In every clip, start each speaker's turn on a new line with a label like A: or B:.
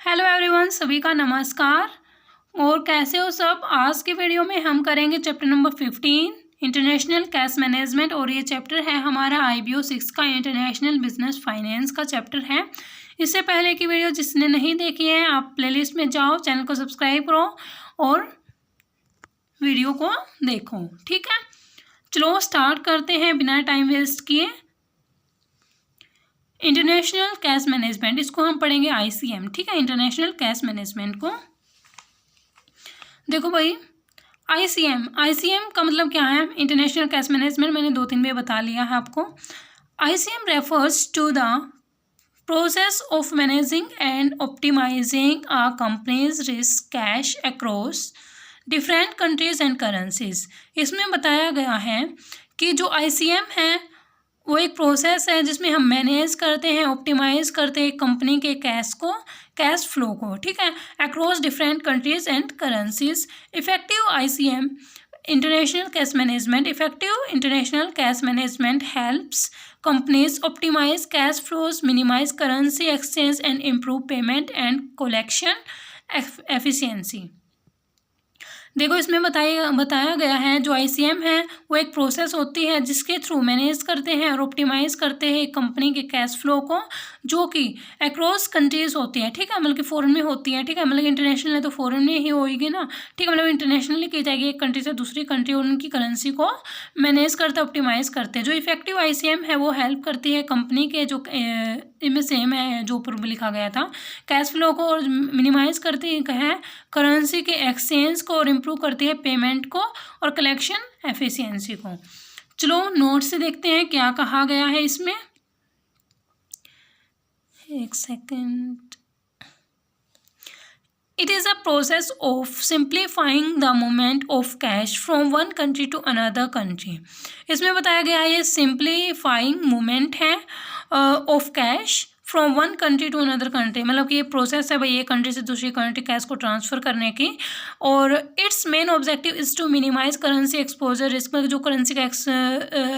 A: Hello everyone, सभी का नमस्कार। और कैसे हो सब। आज के वीडियो में हम करेंगे chapter number 15 international cash management. और ये चैप्टर है हमारा IBO 6 का इंटरनेशनल बिजनेस फाइनेंस का चैप्टर है। इससे पहले की वीडियो जिसने नहीं देखी है आप प्लेलिस्ट में जाओ, चैनल को सब्सक्राइब करो और वीडियो को देखो। ठीक है, चलो स्टार्ट करते हैं बिना टाइम वेस्ट किए। इंटरनेशनल कैश मैनेजमेंट, इसको हम पढ़ेंगे ICM। ठीक है, इंटरनेशनल कैश मैनेजमेंट को देखो भाई। ICM का मतलब क्या है? इंटरनेशनल कैश मैनेजमेंट मैंने 2-3 बार बता लिया है आपको। ICM refers to the process of managing and optimising a company's risk cash across different countries and currencies. इसमें बताया गया है कि जो ICM है वो एक प्रोसेस है जिसमें हम मैनेज करते हैं, ऑप्टिमाइज करते हैं कंपनी के कैश फ्लो को। ठीक है, across different countries and currencies. Effective ICM international cash management helps companies optimize cash flows, minimize currency exchange and improve payment and collection efficiency। देखो इसमें बताया गया है जो ICM है वो एक प्रोसेस होती है जिसके थ्रू मैनेज करते हैं और ऑप्टिमाइज करते हैं कंपनी के कैश फ्लो को, जो कि अक्रॉस कंट्रीज होती है। ठीक है, मतलब कि फॉरेन में होती है। ठीक है, मतलब इंटरनेशनल है तो फॉरेन में ही होगी ना। ठीक है, मतलब इंटरनेशनली की जाएगी, एक कंट्री से दूसरी कंट्री और उनकी करेंसी को मैनेज करते ऑप्टिमाइज करते हैं। जो इफेक्टिव ICM है वो हेल्प करती है कंपनी के जो इनमें सेम है जो ऊपर लिखा गया था, कैश फ्लो को और मिनिमाइज करती है करेंसी के एक्सचेंज को और इम्प्रूव करती है पेमेंट को और कलेक्शन एफिशिएंसी को। चलो नोट से देखते हैं क्या कहा गया है इसमें। एक second. It is a process of simplifying the movement of cash from one country to another country। इसमें बताया गया है ये सिंप्लीफाइंग मूवमेंट है of cash from one country to another country. मतलब कि ये प्रोसेस है भाई एक कंट्री से दूसरी कंट्री कैश को ट्रांसफ़र करने की। और its main objective is to minimise currency exposure risk. जो करेंसी का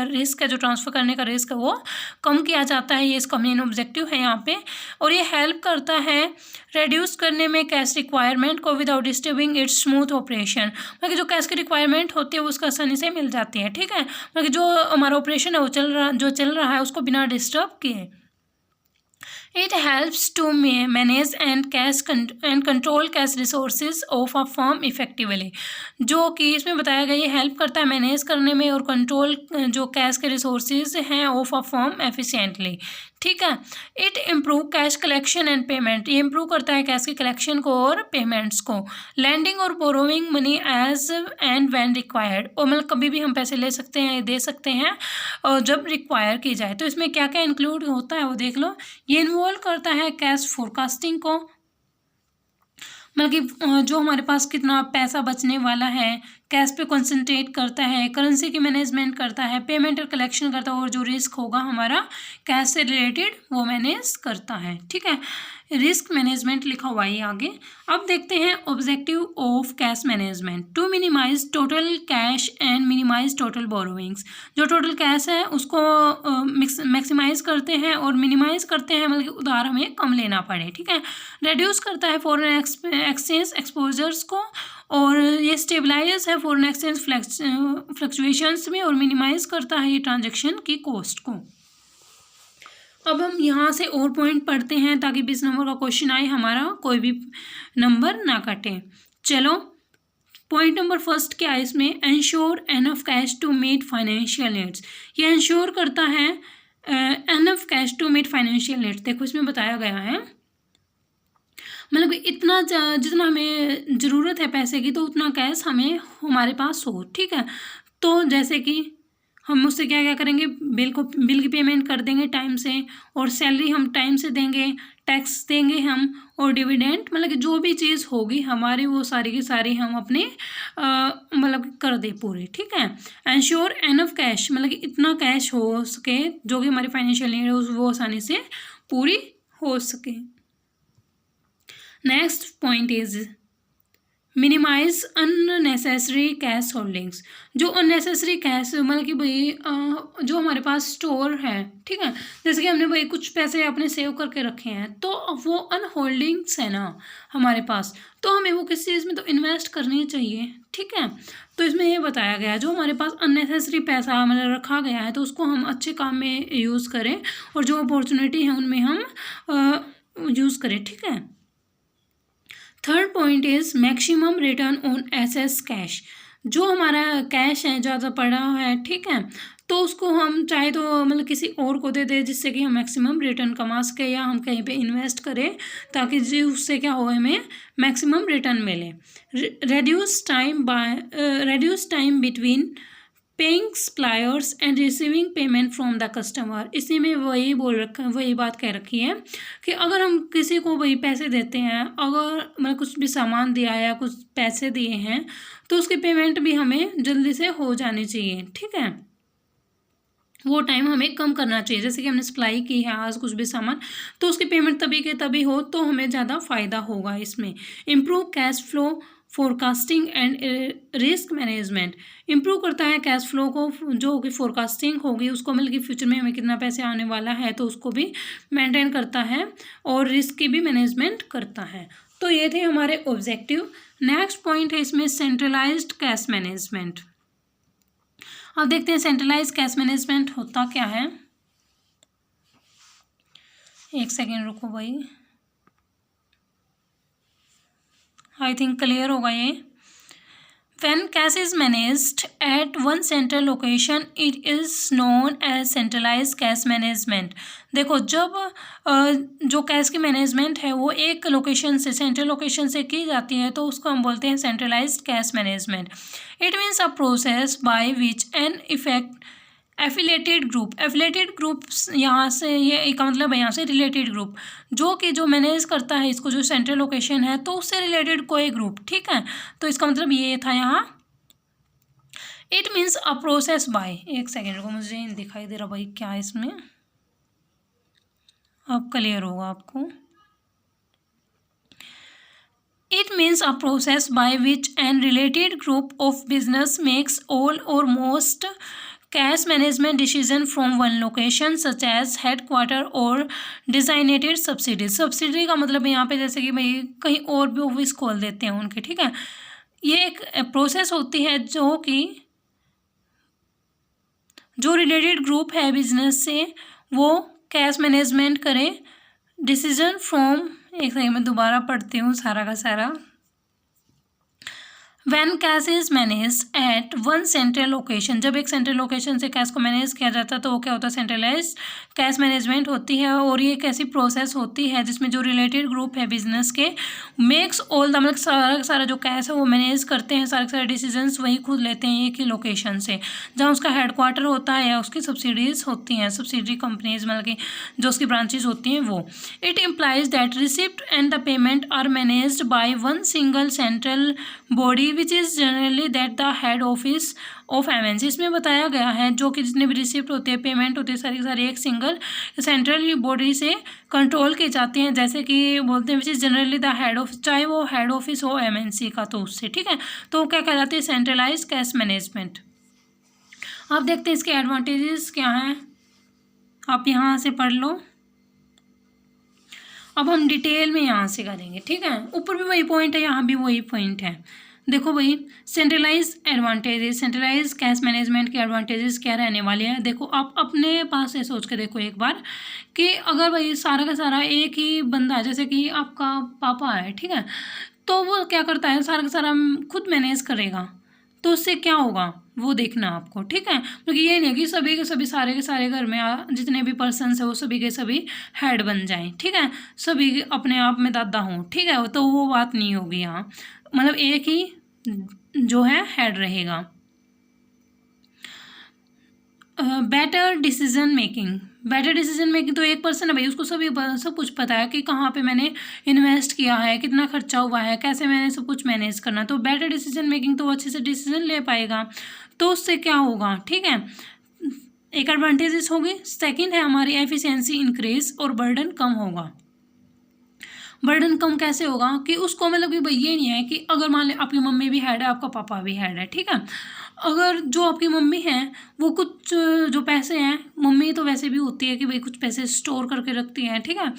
A: रिस्क है, जो ट्रांसफ़र करने का रिस्क है वो कम किया जाता है। ये इसका मेन ऑब्जेक्टिव है यहाँ पे। और ये हेल्प करता है रेड्यूस करने में कैश रिक्वायरमेंट को without disturbing it's smooth operation. मतलब जो कैश की रिक्वायरमेंट होती है वो उसका आसानी से मिल जाती है। ठीक है, मतलब जो हमारा ऑपरेशन है वो चल रहा है उसको बिना डिस्टर्ब किए। It helps to manage and control cash resources of a firm effectively। जो कि इसमें बताया गया ये हेल्प करता है मैनेज करने में और कंट्रोल जो कैश के रिसोर्सेज हैं ऑफ अ फर्म एफिशिएंटली। ठीक है, it improve cash collection and payment. ये इम्प्रूव करता है कैश की कलेक्शन को और पेमेंट्स को। लैंडिंग और borrowing money as and when required. और मतलब कभी भी हम पैसे ले सकते हैं, दे सकते हैं और जब रिक्वायर की जाए। तो इसमें क्या क्या इंक्लूड होता है वो देख लो। ये इन्वॉल्व करता है कैश फोरकास्टिंग को, मतलब कि जो हमारे पास कितना पैसा बचने वाला है, कैश पे कंसंट्रेट करता है, करेंसी की मैनेजमेंट करता है, पेमेंट और कलेक्शन करता है और जो रिस्क होगा हमारा कैश से रिलेटेड वो मैनेज करता है। ठीक है, रिस्क मैनेजमेंट लिखा हुआ है आगे। अब देखते हैं objective of cash management. To minimise total cash and minimise total borrowings. जो टोटल कैश है उसको मैक्सिमाइज करते हैं और मिनिमाइज करते हैं, मतलब कि उधार हमें कम लेना पड़े। ठीक है, रिड्यूस करता है फॉरेन एक्सचेंज एक्सपोजर्स को और ये स्टेबलाइज है फॉरेन एक्सचेंज फ्लक्चुएशंस में और मिनिमाइज करता है ये ट्रांजैक्शन की कॉस्ट को। अब हम यहाँ से और पॉइंट पढ़ते हैं ताकि 20 नंबर का क्वेश्चन आए, हमारा कोई भी नंबर ना कटे। चलो पॉइंट नंबर फर्स्ट क्या है इसमें? Ensure enough cash to meet financial needs. ये एंश्योर करता है enough cash to meet financial needs. देखो इसमें बताया गया है मतलब कि इतना जितना हमें ज़रूरत है पैसे की तो उतना कैश हमारे पास हो। ठीक है, तो जैसे कि हम उससे क्या क्या करेंगे, बिल की पेमेंट कर देंगे टाइम से और सैलरी हम टाइम से देंगे, टैक्स देंगे हम और डिविडेंड, मतलब कि जो भी चीज़ होगी हमारी वो सारी की सारी हम अपने मतलब कर दे पूरी। ठीक है, एंश्योर एनफ कैश, मतलब कि इतना कैश हो सके जो कि हमारी फाइनेंशियल नीड है वो आसानी से पूरी हो सके। Next point is minimise unnecessary cash holdings. जो अननेसेसरी कैश मतलब कि भाई जो हमारे पास स्टोर है, ठीक है, जैसे कि हमने भाई कुछ पैसे अपने सेव करके रखे हैं, तो वो अनहोल्डिंग्स है ना हमारे पास, तो हमें वो किसी चीज़ में तो इन्वेस्ट करनी चाहिए, ठीक है। तो इसमें ये बताया गया है जो हमारे पास अननेसेसरी पैसा मतलब रखा गया है तो उसको हम अच्छे काम में यूज़ करें और जो अपॉर्चुनिटी है उनमें हम यूज़ करें, ठीक है। Third point is maximum return on excess cash. जो हमारा कैश है ज़्यादा पड़ा है, ठीक है, तो उसको हम चाहे तो मतलब किसी और को दे दे जिससे कि हम मैक्सिमम रिटर्न कमा सके, या हम कहीं पे इन्वेस्ट करें ताकि जो उससे क्या हो हमें मैक्सिमम रिटर्न मिले। Reduce time between paying suppliers and receiving payment from the customer. इसी में वही बात कह रखी है कि अगर हम किसी को वही पैसे देते हैं, अगर मैं कुछ भी सामान दिया है या कुछ पैसे दिए हैं तो उसकी पेमेंट भी हमें जल्दी से हो जानी चाहिए, ठीक है। वो टाइम हमें कम करना चाहिए। जैसे कि हमने सप्लाई की है आज कुछ भी सामान, तो उसकी पेमेंट तभी के तभी हो तो हमें ज़्यादा फ़ायदा होगा इसमें। Improve cash flow forecasting and risk management. Improve करता है कैश फ्लो को, जो कि फोरकास्टिंग होगी उसको मतलब कि फ्यूचर में हमें कितना पैसे आने वाला है तो उसको भी मेंटेन करता है और रिस्क की भी मैनेजमेंट करता है। तो ये थे हमारे ऑब्जेक्टिव। नेक्स्ट पॉइंट है इसमें सेंट्रलाइज्ड कैश मैनेजमेंट। अब देखते हैं सेंट्रलाइज कैश मैनेजमेंट होता क्या है। एक सेकेंड रुको भाई, आई थिंक क्लियर होगा ये। When cash is managed at one central location, it is known as centralized cash management। देखो जब जो कैश की मैनेजमेंट है वो एक लोकेशन से, सेंट्रल लोकेशन से की जाती है तो उसको हम बोलते हैं centralised cash management. It means a process by which N affiliated groups यहाँ से, ये का मतलब है यहाँ से रिलेटेड ग्रुप, जो कि जो मैनेज करता है इसको, जो सेंट्रल लोकेशन है तो उससे रिलेटेड कोई ग्रुप, ठीक है। तो इसका मतलब ये था यहाँ। It means a process by, एक सेकेंड को मुझे दिखाई दे रहा भाई क्या है इसमें, अब क्लियर होगा आपको। It means a process by which an related group of business makes all or most cash management decision from one location such as headquarter or designated subsidiary। Subsidiary का मतलब यहाँ पे जैसे कि भाई कहीं और भी ऑफिस खोल देते हैं उनके, ठीक है। ये एक प्रोसेस होती है जो कि जो रिलेटेड ग्रुप है बिजनेस से वो कैश मैनेजमेंट करें डिसीजन फ्रॉम, एक सेकंड में दोबारा पढ़ती हूँ सारा का सारा। When cash is managed at one central location, जब एक सेंट्रल लोकेशन से कैश को मैनेज किया जाता है तो वो क्या होता है, सेंट्रलाइज्ड कैश मैनेजमेंट होती है। और ये एक ऐसी प्रोसेस होती है जिसमें जो रिलेटेड ग्रुप है बिजनेस के मेक्स ऑल द, मतलब सारा सारा जो कैश है वो मैनेज करते हैं, सारे सारे डिसीजंस वही खुद लेते हैं एक ही लोकेशन से, जहाँ उसका हेडक्वार्टर होता है या उसकी सब्सिडीज होती हैं, सब्सिडरी कंपनीज मतलब कि जो उसकी ब्रांचेज होती हैं वो। It implies that receipt and the payment are managed by one single central body which is generally that the head office of MNC. इसमें बताया गया है जो कि जितने भी रिसिप्ट होते हैं, पेमेंट होती है, सारी सारी एक सिंगल सेंट्रल बॉडी से कंट्रोल की जाती हैं, जैसे कि बोलते हैं विच is generally the head office, चाहे वो हेड ऑफिस हो एमएनसी का तो उससे, ठीक है। तो क्या कहलाती है, सेंट्रलाइज कैश मैनेजमेंट। अब देखते हैं इसके एडवांटेजेस क्या हैं, आप यहाँ से पढ़ लो। अब हम डिटेल में यहाँ से करेंगे, ठीक है। ऊपर भी वही पॉइंट है, यहाँ भी वही पॉइंट है। देखो भाई centralise advantages, centralise cash management के एडवांटेजेस क्या रहने वाले हैं। देखो आप अपने पास से सोच के देखो एक बार कि अगर भाई सारा का सारा एक ही बंदा है, जैसे कि आपका पापा है, ठीक है, तो वो क्या करता है सारा का सारा खुद मैनेज करेगा, तो उससे क्या होगा वो देखना आपको, ठीक है। क्योंकि ये नहीं है कि सभी के सभी सारे के सारे घर में जितने भी पर्सन्स है वो सभी के सभी हेड बन जाएं, ठीक है, सभी अपने आप में दादा हों, ठीक है, तो वो बात नहीं होगी यहाँ, मतलब एक ही जो है हेड रहेगा। Better decision making, better decision making, तो एक पर्सन है भाई उसको सब कुछ पता है कि कहाँ पे मैंने इन्वेस्ट किया है, कितना खर्चा हुआ है, कैसे मैंने सब कुछ मैनेज करना, तो बेटर डिसीजन मेकिंग, तो वो अच्छे से डिसीजन ले पाएगा, तो उससे क्या होगा, ठीक है, एक एडवांटेजेस होगी। सेकंड है हमारी एफिशिएंसी इंक्रीज और बर्डन कम होगा। बर्डन कम कैसे होगा कि उसको मतलब कि भाई ये नहीं है कि अगर मान लें आपकी मम्मी भी हेड है, आपका पापा भी हेड है, ठीक है, अगर जो आपकी मम्मी है वो कुछ जो पैसे हैं, मम्मी तो वैसे भी होती है कि भाई कुछ पैसे स्टोर करके रखती है, ठीक है,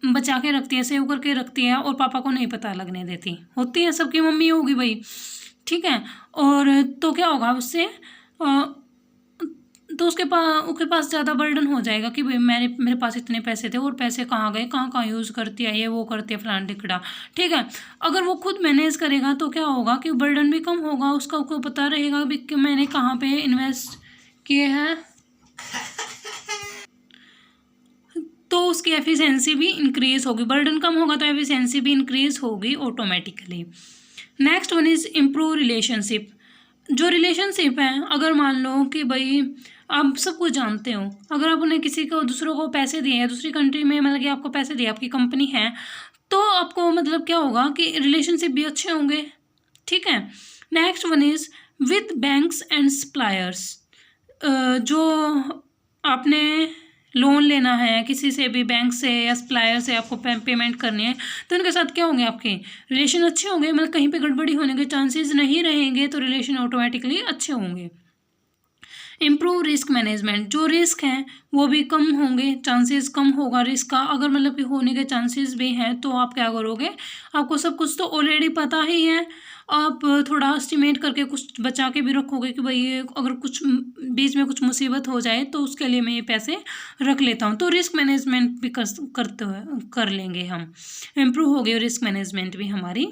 A: बचा के रखती है, सेव करके रखती है और पापा को नहीं पता लगने देती, होती है, सबकी मम्मी होगी भाई, ठीक है। और तो क्या होगा उससे तो उसके पास ज़्यादा बर्डन हो जाएगा कि भाई मेरे पास इतने पैसे थे और पैसे कहाँ गए, कहाँ कहाँ यूज़ करती है, ये वो करती है फलान टिकड़ा, ठीक है। अगर वो खुद मैनेज करेगा तो क्या होगा कि बर्डन भी कम होगा, उसको पता रहेगा भी कि मैंने कहाँ पे इन्वेस्ट किए हैं, तो उसकी एफिशिएंसी भी इंक्रीज़ होगी। बर्डन कम होगा तो एफिशिएंसी भी इंक्रीज़ होगी automatically. Next one is improve relationship. जो रिलेशनशिप है, अगर मान लो कि भाई आप सब कुछ जानते हो, अगर आपने किसी को दूसरों को पैसे दिए हैं दूसरी कंट्री में, मतलब कि आपको पैसे दिए, आपकी कंपनी है, तो आपको मतलब क्या होगा कि रिलेशनशिप भी अच्छे होंगे, ठीक है। Next one is with banks and suppliers. जो आपने लोन लेना है किसी से भी, बैंक से या सप्लायर से आपको पेमेंट करनी है, तो उनके साथ क्या होंगे, आपके रिलेशन अच्छे होंगे, मतलब कहीं पे गड़बड़ी होने के चांसेस नहीं रहेंगे, तो रिलेशन ऑटोमेटिकली अच्छे होंगे। Improve risk management. जो रिस्क हैं वो भी कम होंगे, चांसेस कम होगा रिस्क का, अगर मतलब कि होने के चांसेस भी हैं तो आप क्या करोगे, आपको सब कुछ तो ऑलरेडी पता ही है, आप थोड़ा एस्टिमेट करके कुछ बचा के भी रखोगे कि भाई अगर कुछ बीच में कुछ मुसीबत हो जाए तो उसके लिए मैं ये पैसे रख लेता हूँ, तो रिस्क मैनेजमेंट भी कर लेंगे हम, इम्प्रूव हो गई रिस्क मैनेजमेंट भी हमारी।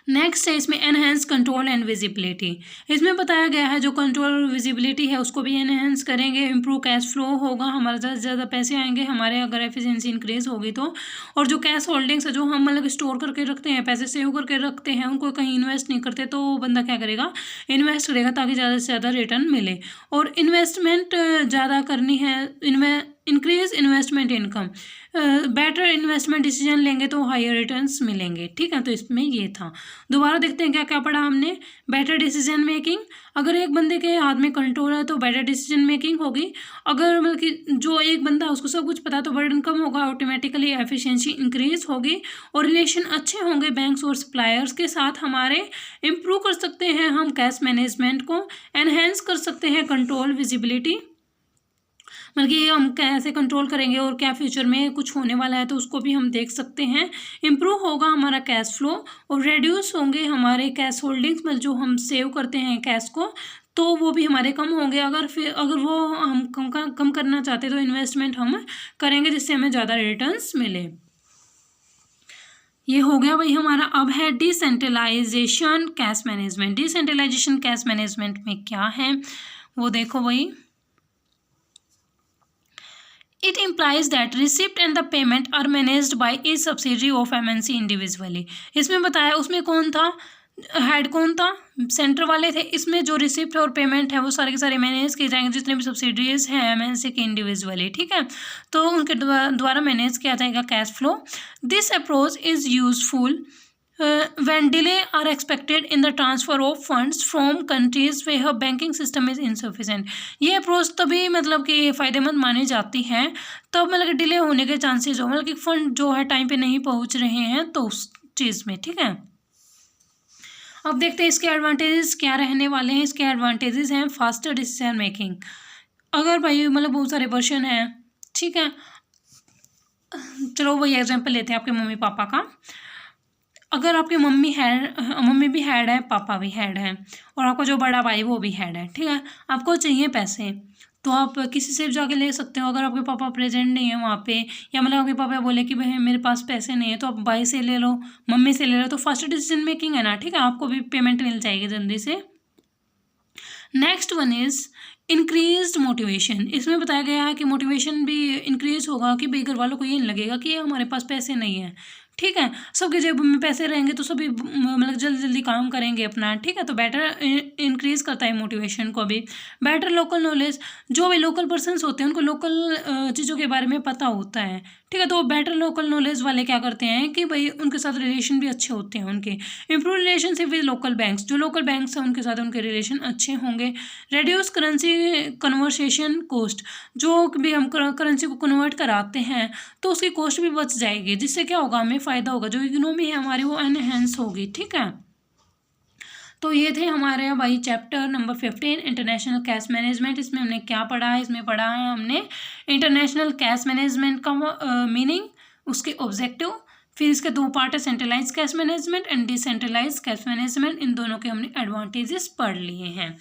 A: नेक्स्ट है इसमें एनहेंस कंट्रोल एंड विजिबिलिटी। इसमें बताया गया है जो कंट्रोल विजिबिलिटी है उसको भी एनहेंस करेंगे, इम्प्रूव कैश फ्लो होगा, हमारे ज़्यादा से ज़्यादा पैसे आएंगे हमारे, अगर एफिशिएंसी इंक्रीज होगी तो। और जो कैश होल्डिंग्स है, जो हम मतलब स्टोर करके रखते हैं, पैसे सेव करके रखते हैं, उनको कहीं इन्वेस्ट नहीं करते, तो वो बंदा क्या करेगा, इन्वेस्ट करेगा ताकि ज़्यादा से ज़्यादा रिटर्न मिले। और इन्वेस्टमेंट ज़्यादा करनी है, increase investment income, better investment decision लेंगे तो हायर रिटर्न्स मिलेंगे, ठीक है। तो इसमें ये था। दोबारा देखते हैं क्या क्या पढ़ा हमने। बेटर डिसीजन मेकिंग, अगर एक बंदे के हाथ में कंट्रोल है तो बेटर डिसीजन मेकिंग होगी, अगर मतलब कि जो एक बंदा उसको सब कुछ पता है तो बर्डन कम होगा, ऑटोमेटिकली एफिशिएंसी इंक्रीज होगी और रिलेशन अच्छे होंगे बैंक्स और सप्लायर्स के साथ हमारे। इम्प्रूव कर सकते हैं हम कैश मैनेजमेंट को, एनहेंस कर सकते हैं कंट्रोल विजिबिलिटी, मतलब कि हम कैसे कंट्रोल करेंगे और क्या फ्यूचर में कुछ होने वाला है तो उसको भी हम देख सकते हैं। इम्प्रूव होगा हमारा कैश फ्लो और रेड्यूस होंगे हमारे कैश होल्डिंग्स, मतलब जो हम सेव करते हैं कैश को, तो वो भी हमारे कम होंगे। अगर वो हम कम करना चाहते हैं तो इन्वेस्टमेंट हम करेंगे जिससे हमें ज़्यादा रिटर्न्स मिले। ये हो गया भाई हमारा। अब है decentralisation cash management. Decentralisation cash management में क्या है वो देखो भाई। It implies that receipt and the payment are managed by each subsidiary of MNC individually। इसमें बताया उसमें कौन था, हेड कौन था, सेंटर वाले थे। इसमें जो रिसिप्ट और पेमेंट है वो सारे के सारे मैनेज किए जाएंगे जितने भी सब्सिडरीज हैं एमएनसी के इंडिविजुअली, ठीक है, तो उनके द्वारा मैनेज किया जाएगा cash flow. This approach is useful when delay are expected in the transfer of funds from countries where banking system is insufficient। ये अप्रोच तभी मतलब कि फ़ायदेमंद मानी जाती है तब मतलब कि डिले होने के चांसेस हो, मतलब कि फंड जो है टाइम पे नहीं पहुंच रहे हैं तो उस चीज़ में, ठीक है। अब देखते हैं इसके एडवांटेजेस क्या रहने वाले हैं। इसके एडवांटेजेस हैं फास्टर डिसीजन मेकिंग। अगर भाई मतलब बहुत सारे वर्जन हैं, ठीक है, चलो वही एग्जाम्पल लेते हैं आपके मम्मी पापा का। अगर आपकी मम्मी भी हेड है, पापा भी हेड है और आपका जो बड़ा भाई वो भी हेड है, ठीक है, आपको चाहिए पैसे तो आप किसी से भी जाके ले सकते हो। अगर आपके पापा प्रेजेंट नहीं है वहाँ पे, या मतलब आपके पापा बोले कि भाई मेरे पास पैसे नहीं है, तो आप भाई से ले लो, मम्मी से ले लो, तो फास्ट डिसीजन मेकिंग है ना, ठीक है, आपको भी पेमेंट मिल जाएगी जल्दी से। Next one is increased motivation. इसमें बताया गया है कि मोटिवेशन भी इंक्रीज होगा कि भाई घर वालों को ये नहीं लगेगा कि हमारे पास पैसे नहीं है, ठीक है, सबके जेब में पैसे रहेंगे तो सभी मतलब जल्दी जल्दी काम करेंगे अपना, ठीक है, तो बेटर इंक्रीज करता है मोटिवेशन को भी। बेटर लोकल नॉलेज, जो भी लोकल पर्सन्स होते हैं उनको लोकल चीज़ों के बारे में पता होता है, ठीक है। तो बेटर लोकल नॉलेज वाले क्या करते हैं कि भाई उनके साथ रिलेशन भी अच्छे होते हैं उनके। Improve relationship with local banks, जो लोकल बैंक्स हैं उनके साथ उनके रिलेशन अच्छे होंगे। रेड्यूस करेंसी कन्वर्सेशन कॉस्ट, जो भी हम करेंसी को कन्वर्ट कराते हैं तो उसकी कॉस्ट भी बच जाएगी, जिससे क्या होगा, हमें फ़ायदा होगा, जो इकोनॉमी है हमारी वो एनहेंस होगी। ठीक है। तो ये थे हमारे भाई chapter number 15 international cash management. इसमें हमने क्या पढ़ा है, इसमें पढ़ा है हमने इंटरनेशनल कैश मैनेजमेंट का मीनिंग, उसके ऑब्जेक्टिव, फिर इसके दो पार्ट है, centralize cash management and decentralize cash management. इन दोनों के हमने एडवांटेजेस पढ़ लिए हैं।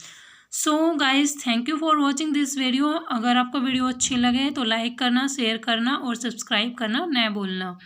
A: So guys, thank you for watching this video. अगर आपको वीडियो अच्छी लगे तो लाइक करना, शेयर करना और सब्सक्राइब करना न भूलना।